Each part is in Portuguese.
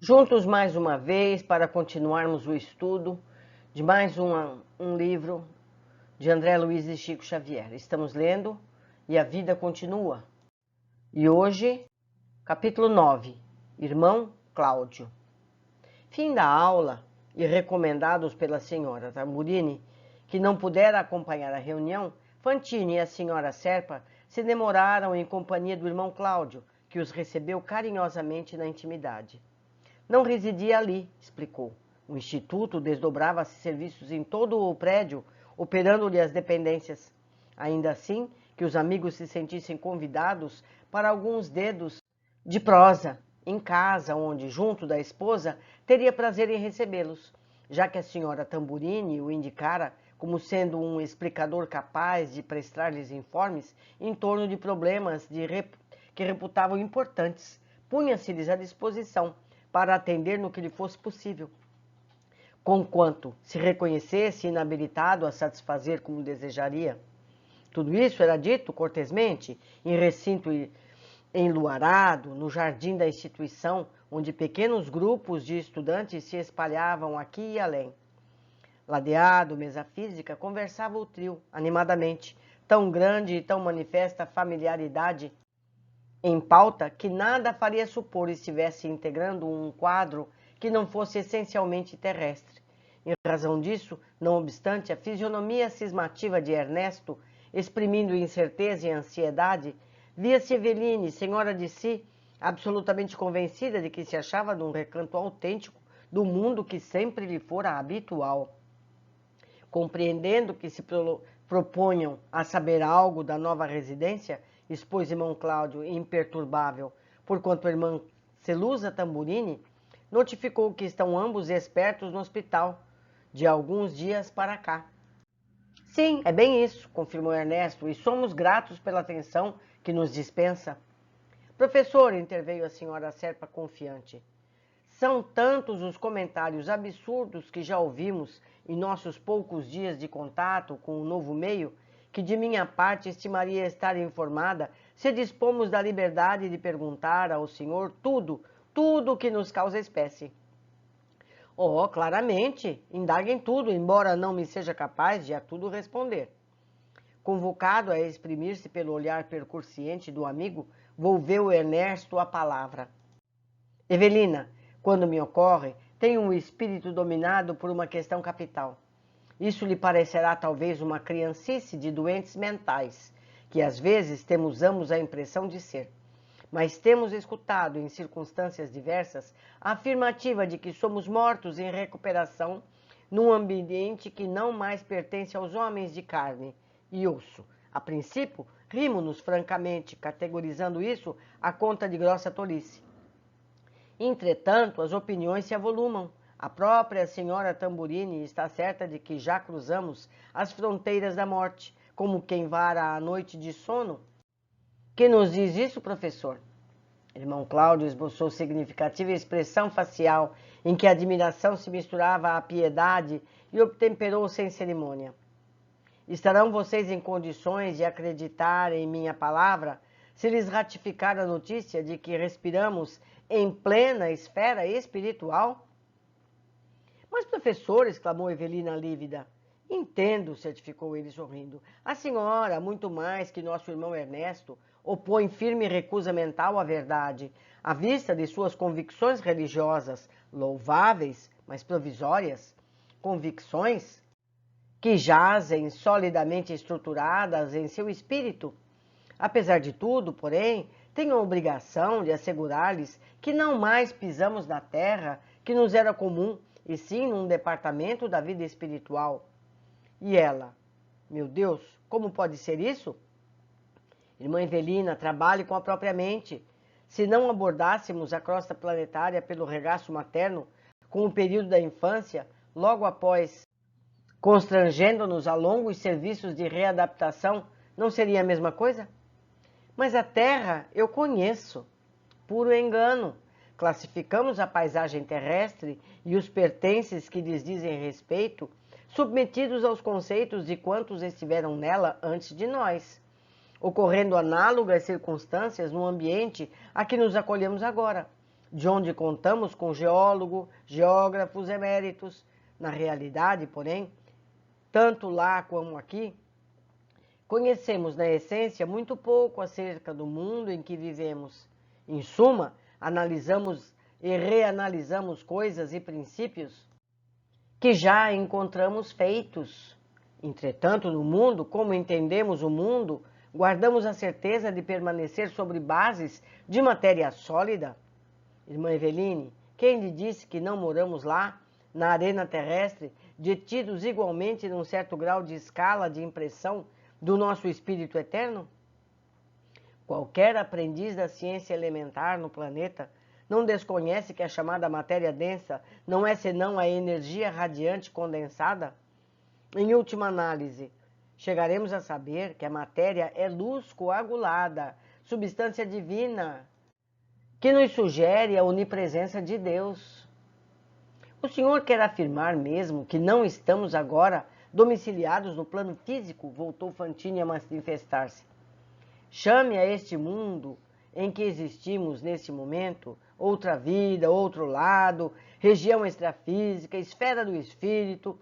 Juntos mais uma vez para continuarmos o estudo de mais um livro de André Luiz e Chico Xavier. Estamos lendo E a Vida Continua. E hoje, capítulo 9, Irmão Cláudio. Fim da aula e recomendados pela senhora Tamburini, que não pudera acompanhar a reunião, Fantini e a senhora Serpa se demoraram em companhia do irmão Cláudio, que os recebeu carinhosamente na intimidade. Não residia ali, explicou. O instituto desdobrava-se serviços em todo o prédio, operando-lhe as dependências. Ainda assim, que os amigos se sentissem convidados para alguns dedos de prosa, em casa, onde, junto da esposa, teria prazer em recebê-los, já que a senhora Tamburini o indicara como sendo um explicador capaz de prestar-lhes informes em torno de problemas que reputavam importantes. Punha-se-lhes à disposição para atender no que lhe fosse possível, conquanto se reconhecesse inabilitado a satisfazer como desejaria. Tudo isso era dito cortesmente em recinto enluarado, no jardim da instituição, onde pequenos grupos de estudantes se espalhavam aqui e além. Ladeado, mesa física, conversava o trio, animadamente, tão grande e tão manifesta familiaridade em pauta que nada faria supor estivesse integrando um quadro que não fosse essencialmente terrestre. Em razão disso, não obstante a fisionomia cismativa de Ernesto, exprimindo incerteza e ansiedade, via-se Eveline, senhora de si, absolutamente convencida de que se achava num recanto autêntico do mundo que sempre lhe fora habitual. Compreendendo que se proponham a saber algo da nova residência, expôs irmão Cláudio, imperturbável, porquanto a irmã Celusa Tamburini notificou que estão ambos expertos no hospital, de alguns dias para cá. Sim, é bem isso, confirmou Ernesto, e somos gratos pela atenção que nos dispensa. Professor, interveio a senhora Serpa confiante, são tantos os comentários absurdos que já ouvimos em nossos poucos dias de contato com o novo meio, que de minha parte estimaria estar informada se dispomos da liberdade de perguntar ao senhor tudo o que nos causa espécie. Oh, claramente, indaguem tudo, embora não me seja capaz de a tudo responder. Convocado a exprimir-se pelo olhar percursiente do amigo, volveu Ernesto a palavra. Evelina, quando me ocorre, tenho um espírito dominado por uma questão capital. Isso lhe parecerá talvez uma criancice de doentes mentais, que às vezes temos ambos a impressão de ser. Mas temos escutado, em circunstâncias diversas, a afirmativa de que somos mortos em recuperação num ambiente que não mais pertence aos homens de carne e osso. A princípio, rimo-nos francamente, categorizando isso à conta de grossa tolice. Entretanto, as opiniões se avolumam. A própria senhora Tamburini está certa de que já cruzamos as fronteiras da morte, como quem vara a noite de sono. Que nos diz isso, professor? Irmão Cláudio esboçou significativa expressão facial, em que a admiração se misturava à piedade e obtemperou sem cerimônia. Estarão vocês em condições de acreditar em minha palavra, se lhes ratificar a notícia de que respiramos em plena esfera espiritual? Mas, professor, exclamou Evelina lívida. Entendo, certificou ele sorrindo. A senhora, muito mais que nosso irmão Ernesto, opõe firme recusa mental à verdade, à vista de suas convicções religiosas, louváveis, mas provisórias, convicções que jazem solidamente estruturadas em seu espírito. Apesar de tudo, porém, tenho a obrigação de assegurar-lhes que não mais pisamos na terra que nos era comum, e sim num departamento da vida espiritual. E ela? Meu Deus, como pode ser isso? Irmã Evelina, trabalhe com a própria mente. Se não abordássemos a crosta planetária pelo regaço materno, com o período da infância, logo após, constrangendo-nos a longos serviços de readaptação, não seria a mesma coisa? Mas a Terra eu conheço. Puro engano. Classificamos a paisagem terrestre e os pertences que lhes dizem respeito, submetidos aos conceitos de quantos estiveram nela antes de nós, ocorrendo análogas circunstâncias no ambiente a que nos acolhemos agora. de onde contamos com geólogo, geógrafos eméritos. Na realidade, porém, tanto lá como aqui, conhecemos na essência muito pouco acerca do mundo em que vivemos. Em suma, analisamos e reanalisamos coisas e princípios que já encontramos feitos. Entretanto, no mundo, como entendemos o mundo, guardamos a certeza de permanecer sobre bases de matéria sólida? Irmã Eveline, quem lhe disse que não moramos lá, na arena terrestre, detidos igualmente num certo grau de escala de impressão do nosso espírito eterno? Qualquer aprendiz da ciência elementar no planeta não desconhece que a chamada matéria densa não é senão a energia radiante condensada? Em última análise, chegaremos a saber que a matéria é luz coagulada, substância divina, que nos sugere a onipresença de Deus. O senhor quer afirmar mesmo que não estamos agora domiciliados no plano físico? Voltou Fantine a manifestar-se. Chame a este mundo em que existimos nesse momento outra vida, outro lado, região extrafísica, esfera do espírito.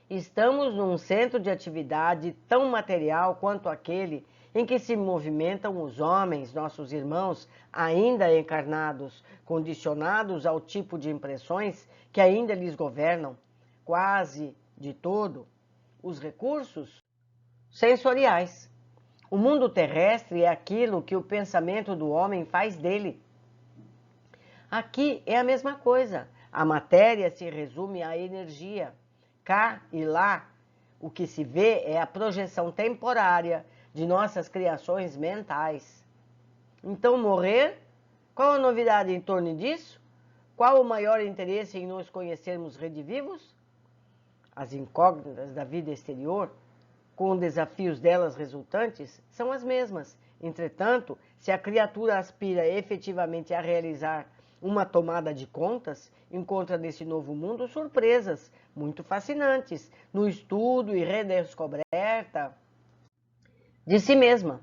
Estamos num centro de atividade tão material quanto aquele em que se movimentam os homens, nossos irmãos, ainda encarnados, condicionados ao tipo de impressões que ainda lhes governam, quase de todo, os recursos sensoriais. O mundo terrestre é aquilo que o pensamento do homem faz dele. Aqui é a mesma coisa. A matéria se resume à energia. Cá e lá, o que se vê é a projeção temporária de nossas criações mentais. Então, morrer? Qual a novidade em torno disso? Qual o maior interesse em nos conhecermos redivivos? As incógnitas da vida exterior, com os desafios delas resultantes, são as mesmas. Entretanto, se a criatura aspira efetivamente a realizar uma tomada de contas, encontra nesse novo mundo surpresas muito fascinantes no estudo e redescoberta de si mesma.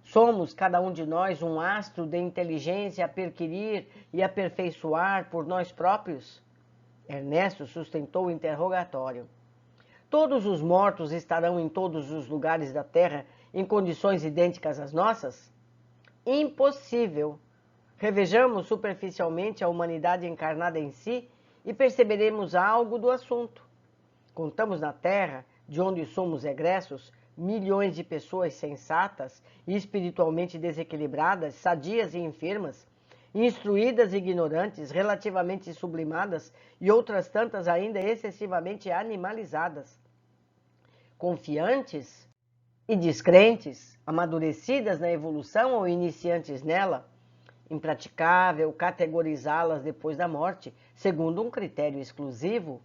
Somos, cada um de nós, um astro de inteligência a perquirir e aperfeiçoar por nós próprios? Ernesto sustentou o interrogatório. Todos os mortos estarão em todos os lugares da Terra em condições idênticas às nossas? Impossível. Revejamos superficialmente a humanidade encarnada em si e perceberemos algo do assunto. Contamos na Terra, de onde somos egressos, milhões de pessoas sensatas e espiritualmente desequilibradas, sadias e enfermas, instruídas e ignorantes, relativamente sublimadas e outras tantas ainda excessivamente animalizadas, confiantes e descrentes, amadurecidas na evolução ou iniciantes nela. Impraticável categorizá-las depois da morte, segundo um critério exclusivo.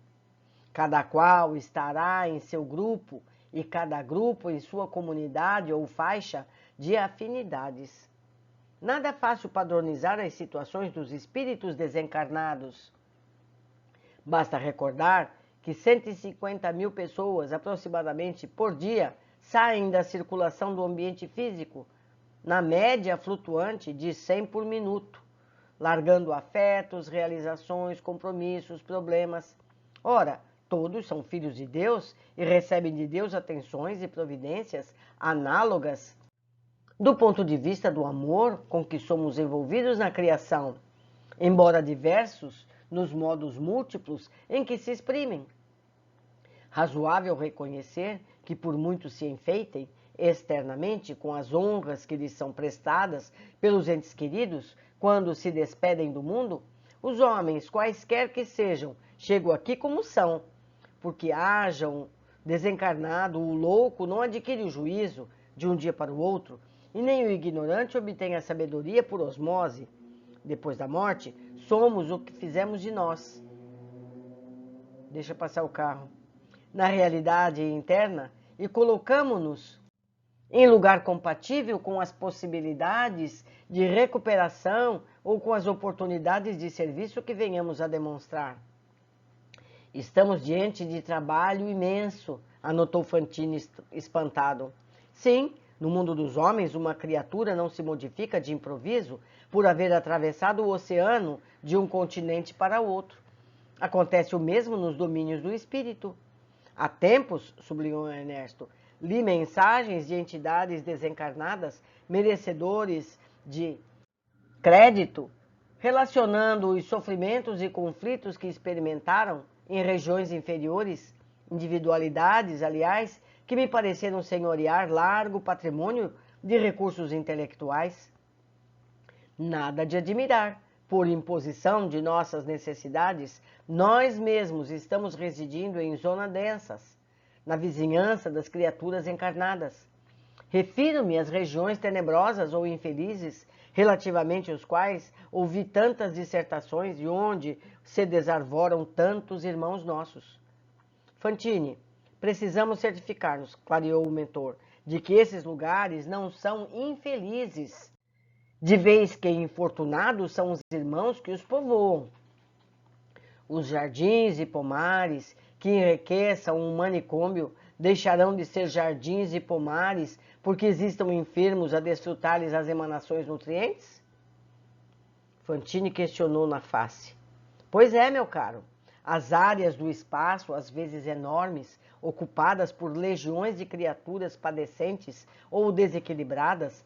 Cada qual estará em seu grupo e cada grupo em sua comunidade ou faixa de afinidades. Nada fácil padronizar as situações dos espíritos desencarnados. Basta recordar que 150 mil pessoas, aproximadamente, por dia, saem da circulação do ambiente físico, na média flutuante de 100 por minuto, largando afetos, realizações, compromissos, problemas. Ora, todos são filhos de Deus e recebem de Deus atenções e providências análogas do ponto de vista do amor com que somos envolvidos na criação, embora diversos nos modos múltiplos em que se exprimem. Razoável reconhecer que por muito se enfeitem externamente com as honras que lhes são prestadas pelos entes queridos quando se despedem do mundo, os homens, quaisquer que sejam, chegam aqui como são, porque hajam desencarnado, o louco não adquire o juízo de um dia para o outro, e nem o ignorante obtém a sabedoria por osmose. Depois da morte, somos o que fizemos de nós. Deixa passar o carro. Na realidade interna, e colocamo-nos em lugar compatível com as possibilidades de recuperação ou com as oportunidades de serviço que venhamos a demonstrar. Estamos diante de trabalho imenso, anotou Fantine espantado. Sim, No mundo dos homens, uma criatura não se modifica de improviso por haver atravessado o oceano de um continente para outro. Acontece o mesmo nos domínios do espírito. Há tempos, sublinhou Ernesto, li mensagens de entidades desencarnadas, merecedores de crédito, relacionando os sofrimentos e conflitos que experimentaram em regiões inferiores, individualidades, aliás, que me pareceram senhorear largo patrimônio de recursos intelectuais. Nada de admirar. Por imposição de nossas necessidades, nós mesmos estamos residindo em zonas densas, na vizinhança das criaturas encarnadas. Refiro-me às regiões tenebrosas ou infelizes, relativamente aos quais ouvi tantas dissertações e onde se desarvoram tantos irmãos nossos. Fantine, precisamos certificar-nos, clareou o mentor, de que esses lugares não são infelizes, de vez que infortunados são os irmãos que os povoam. Os jardins e pomares que enriqueçam um manicômio deixarão de ser jardins e pomares porque existam enfermos a desfrutar-lhes as emanações nutrientes? Fantine questionou na face. Pois é, meu caro. As áreas do espaço, às vezes enormes, ocupadas por legiões de criaturas padecentes ou desequilibradas,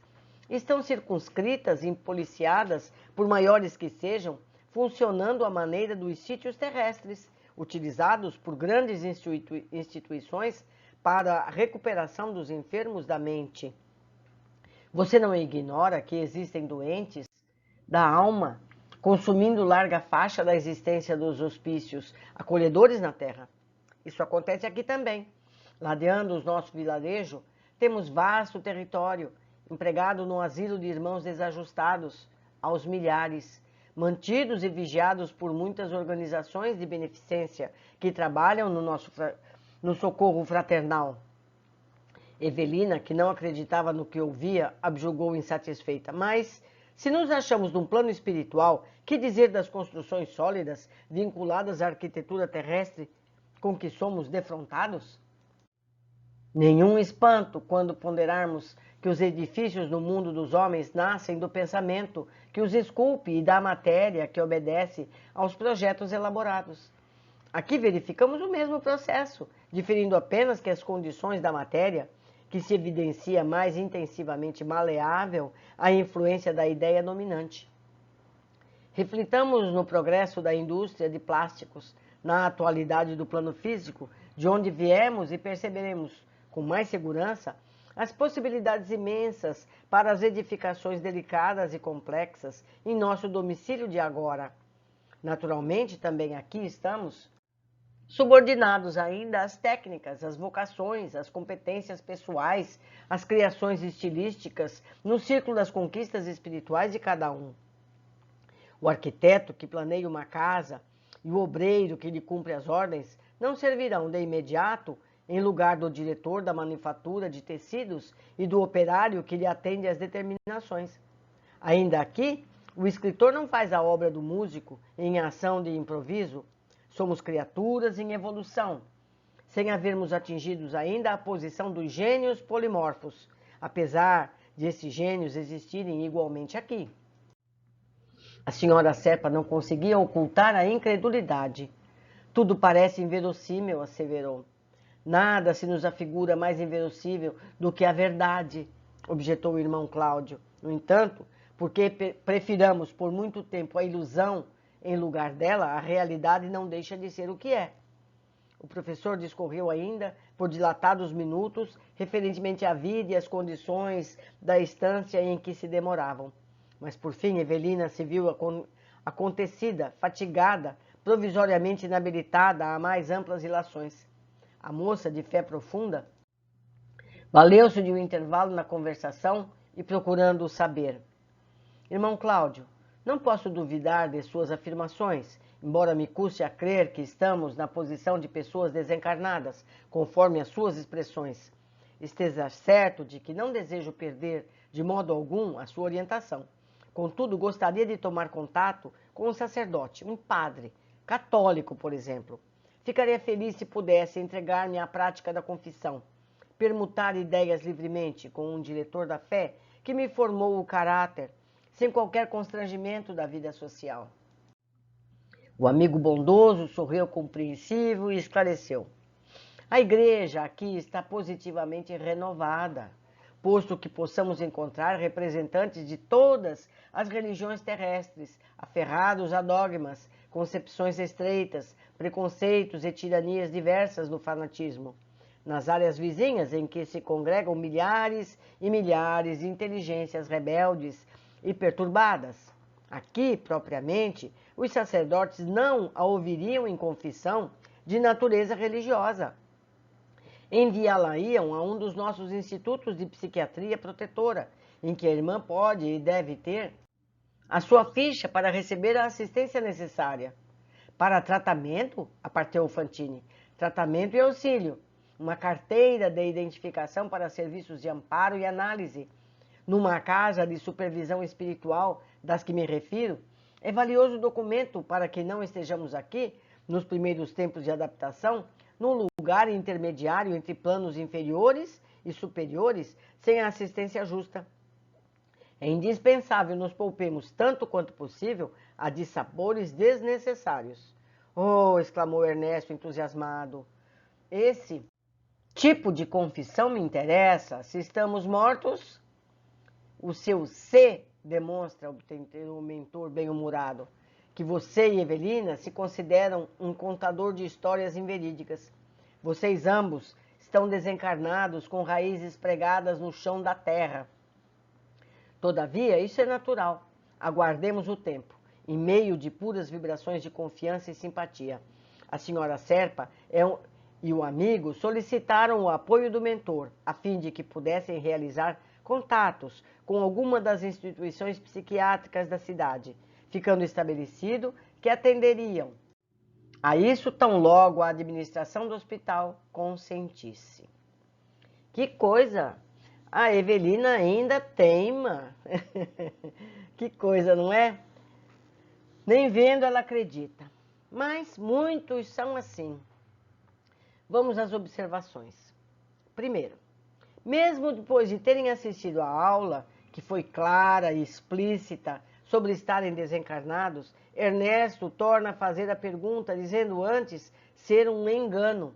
estão circunscritas e policiadas, por maiores que sejam, funcionando à maneira dos sítios terrestres, utilizados por grandes instituições para a recuperação dos enfermos da mente. Você não ignora que existem doentes da alma, consumindo larga faixa da existência dos hospícios acolhedores na Terra. Isso acontece aqui também. Ladeando o nosso vilarejo, temos vasto território, empregado no asilo de irmãos desajustados, aos milhares, mantidos e vigiados por muitas organizações de beneficência que trabalham no socorro fraternal. Evelina, que não acreditava no que ouvia, abjugou insatisfeita. Mas, se nos achamos num plano espiritual, que dizer das construções sólidas vinculadas à arquitetura terrestre com que somos defrontados? Nenhum espanto quando ponderarmos que os edifícios no mundo dos homens nascem do pensamento que os esculpe e da matéria que obedece aos projetos elaborados. Aqui verificamos o mesmo processo, diferindo apenas que as condições da matéria, que se evidencia mais intensivamente maleável à influência da ideia dominante. Reflitamos no progresso da indústria de plásticos, na atualidade do plano físico, de onde viemos e perceberemos, com mais segurança, as possibilidades imensas para as edificações delicadas e complexas em nosso domicílio de agora. Naturalmente, também aqui estamos subordinados ainda às técnicas, às vocações, às competências pessoais, às criações estilísticas, no círculo das conquistas espirituais de cada um. O arquiteto que planeia uma casa e o obreiro que lhe cumpre as ordens não servirão de imediato em lugar do diretor da manufatura de tecidos e do operário que lhe atende às determinações. Ainda aqui, o escritor não faz a obra do músico em ação de improviso. Somos criaturas em evolução, sem havermos atingido ainda a posição dos gênios polimorfos, apesar de esses gênios existirem igualmente aqui. A senhora Serpa não conseguia ocultar a incredulidade. Tudo parece inverossímil, asseverou. Nada se nos afigura mais inverossímil do que a verdade, objetou o irmão Cláudio. No entanto, porque prefiramos por muito tempo a ilusão em lugar dela, a realidade não deixa de ser o que é. O professor discorreu ainda por dilatados minutos referentemente à vida e às condições da estância em que se demoravam. Mas por fim Evelina se viu acontecida, fatigada, provisoriamente inabilitada a mais amplas ilações. A moça, de fé profunda, valeu-se de um intervalo na conversação e procurando saber. Irmão Cláudio, não posso duvidar de suas afirmações, embora me custe a crer que estamos na posição de pessoas desencarnadas, conforme as suas expressões. Esteja certo de que não desejo perder de modo algum a sua orientação. Contudo, gostaria de tomar contato com um sacerdote, um padre, católico, por exemplo. Ficaria feliz se pudesse entregar-me à prática da confissão. permutar ideias livremente com um diretor da fé que me formou o caráter, sem qualquer constrangimento da vida social. O amigo bondoso sorriu compreensivo e esclareceu. A igreja aqui está positivamente renovada, posto que possamos encontrar representantes de todas as religiões terrestres, aferrados a dogmas, concepções estreitas, preconceitos e tiranias diversas do fanatismo. Nas áreas vizinhas em que se congregam milhares e milhares de inteligências rebeldes e perturbadas. Aqui, propriamente, os sacerdotes não a ouviriam em confissão de natureza religiosa. Enviá-la-iam a um dos nossos institutos de psiquiatria protetora, em que a irmã pode e deve ter a sua ficha para receber a assistência necessária. Para tratamento, apartou Fantini, tratamento e auxílio, uma carteira de identificação para serviços de amparo e análise, numa casa de supervisão espiritual das que me refiro, é valioso documento para que não estejamos aqui, nos primeiros tempos de adaptação, num lugar intermediário entre planos inferiores e superiores, sem a assistência justa. É indispensável nos poupemos tanto quanto possível a dissabores desnecessários. Oh, exclamou Ernesto entusiasmado, esse tipo de confissão me interessa. Se estamos mortos, o seu C demonstra, o mentor bem-humorado, que você e Evelina se consideram um contador de histórias inverídicas. Vocês ambos estão desencarnados com raízes pregadas no chão da terra. Todavia, isso é natural. Aguardemos o tempo, em meio de puras vibrações de confiança e simpatia. A senhora Serpa e o amigo solicitaram o apoio do mentor, a fim de que pudessem realizar contatos com alguma das instituições psiquiátricas da cidade, ficando estabelecido que atenderiam a isso tão logo a administração do hospital consentisse. Que coisa! A Evelina ainda teima. Que coisa, não é? Nem vendo ela acredita. Mas muitos são assim. Vamos às observações. Primeiro, mesmo depois de terem assistido à aula, que foi clara e explícita sobre estarem desencarnados, Ernesto torna a fazer a pergunta, dizendo antes ser um engano.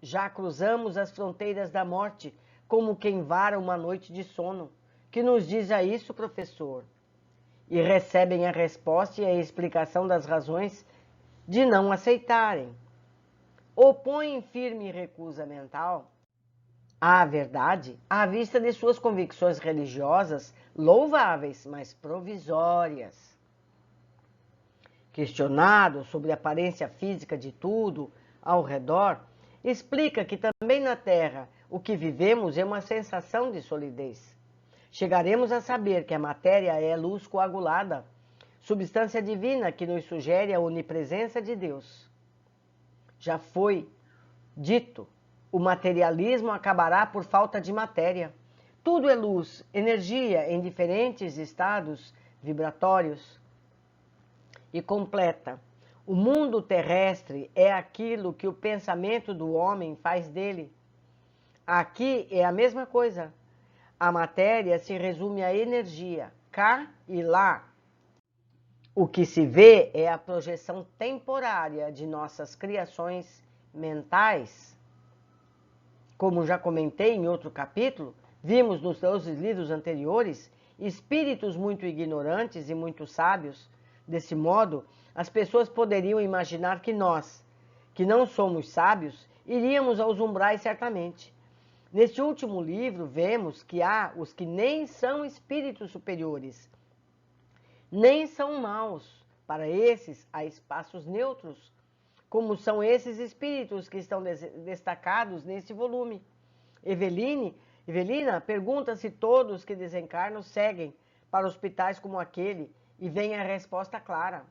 Já cruzamos as fronteiras da morte, como quem vara uma noite de sono. Que nos diz a isso, professor? E recebem a resposta e a explicação das razões de não aceitarem. Opõem firme recusa mental à verdade à vista de suas convicções religiosas louváveis, mas provisórias. Questionado sobre a aparência física de tudo ao redor, explica que também na Terra o que vivemos é uma sensação de solidez. Chegaremos a saber que a matéria é luz coagulada, substância divina que nos sugere a onipresença de Deus. Já foi dito, o materialismo acabará por falta de matéria. Tudo é luz, energia em diferentes estados vibratórios. E completa, o mundo terrestre é aquilo que o pensamento do homem faz dele. Aqui é a mesma coisa. A matéria se resume à energia, cá e lá. O que se vê é a projeção temporária de nossas criações mentais. Como já comentei em outro capítulo, vimos nos 12 livros anteriores espíritos muito ignorantes e muito sábios. Desse modo, as pessoas poderiam imaginar que nós, que não somos sábios, iríamos aos umbrais certamente. Neste último livro, vemos que há os que nem são espíritos superiores, nem são maus. Para esses, há espaços neutros, como são esses espíritos que estão destacados nesse volume. Evelina pergunta se todos que desencarnam seguem para hospitais como aquele, e vem a resposta clara.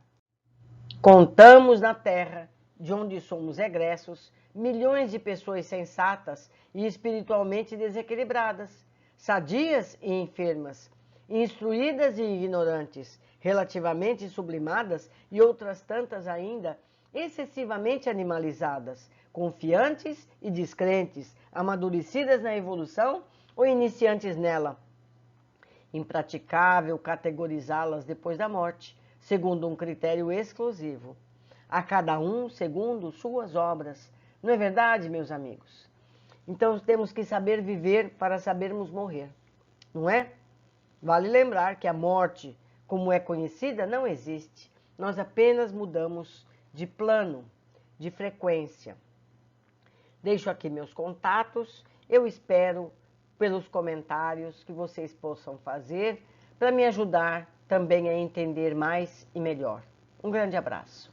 Contamos na Terra, de onde somos egressos, milhões de pessoas sensatas e espiritualmente desequilibradas, sadias e enfermas, instruídas e ignorantes, relativamente sublimadas e outras tantas ainda excessivamente animalizadas, confiantes e descrentes, amadurecidas na evolução ou iniciantes nela. Impraticável categorizá-las depois da morte, segundo um critério exclusivo. A cada um segundo suas obras. Não é verdade, meus amigos? Então temos que saber viver para sabermos morrer, não é? Vale lembrar que a morte, como é conhecida, não existe. Nós apenas mudamos de plano, de frequência. Deixo aqui meus contatos. Eu espero pelos comentários que vocês possam fazer para me ajudar também a entender mais e melhor. Um grande abraço.